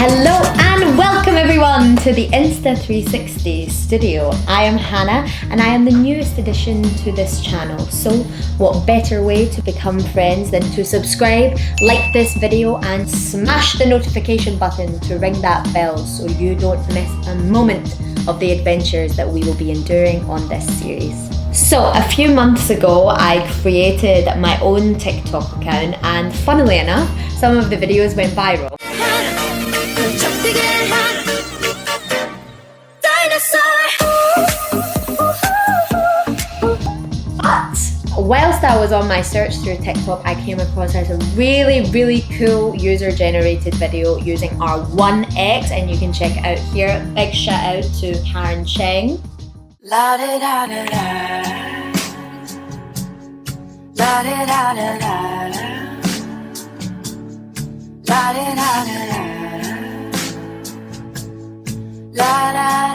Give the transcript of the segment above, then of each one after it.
Hello and welcome everyone to the Insta360 studio. I am Hannah and I am the newest addition to this channel. So what better way to become friends than to subscribe, like this video and smash the notification button to ring that bell so you don't miss a moment of the adventures that we will be enduring on this series. So a few months ago I created my own TikTok account and funnily enough some of the videos went viral. Whilst I was on my search through TikTok, I came across a really cool user-generated video using R1X, and you can check it out here. Big shout out to Karen Cheng. La da da da da. La da da da da. La da da da da. La da da.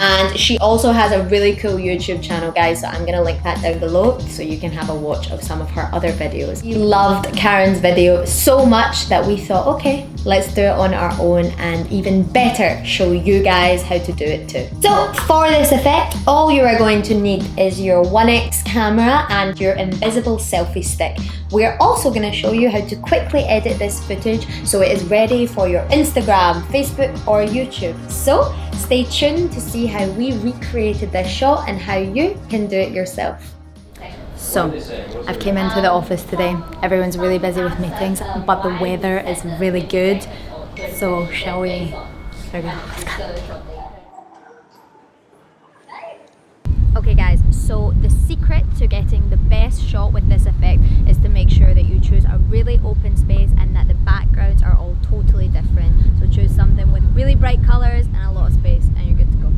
And she also has a really cool YouTube channel, guys, so I'm gonna link that down below so you can have a watch of some of her other videos. We loved Karen's video so much that we thought, okay, let's do it on our own and even better, show you guys how to do it too. So for this effect, all you are going to need is your 1X camera and your invisible selfie stick. We're also gonna show you how to quickly edit this footage so it is ready for your Instagram, Facebook or YouTube. So stay tuned to see how we recreated this shot and how you can do it yourself. So, I've came into the office today. Everyone's really busy with meetings, but the weather is really good. So, shall we? There we go. Let's go. Okay guys, so the secret to getting the best shot with this effect is to make sure that you choose a really open space and that the backgrounds are all totally different. So choose something with really bright colours and a lot of space and you're good to go.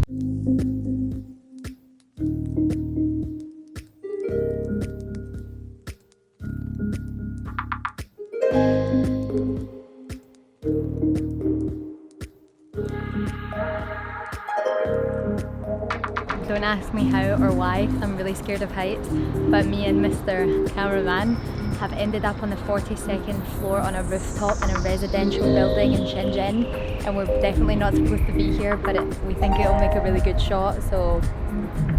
Don't ask me how or why, I'm really scared of heights, but me and Mr. Cameraman have ended up on the 42nd floor on a rooftop in a residential building in Shenzhen, and we're definitely not supposed to be here, but we think it'll make a really good shot, so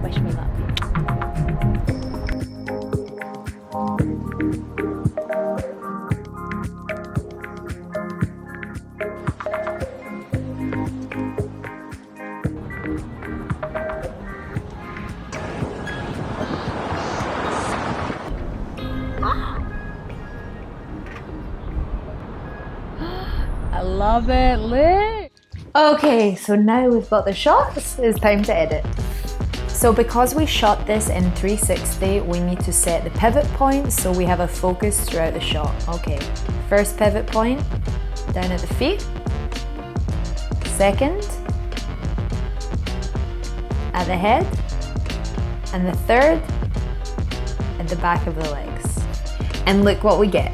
wish me luck. I love it, lit! Okay, so now we've got the shots, it's time to edit. So because we shot this in 360, we need to set the pivot point so we have a focus throughout the shot. Okay, first pivot point, down at the feet. Second, at the head. And the third, at the back of the legs. And look what we get.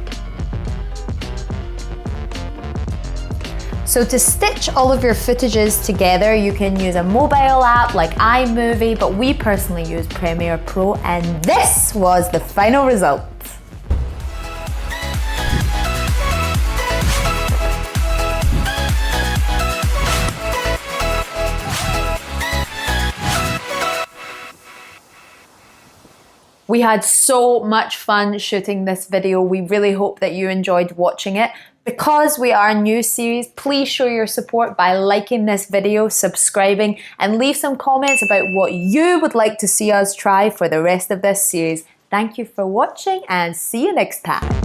So to stitch all of your footages together, you can use a mobile app like iMovie, but we personally use Premiere Pro, and this was the final result. We had so much fun shooting this video. We really hope that you enjoyed watching it. Because we are a new series, please show your support by liking this video, subscribing, and leave some comments about what you would like to see us try for the rest of this series. Thank you for watching and see you next time.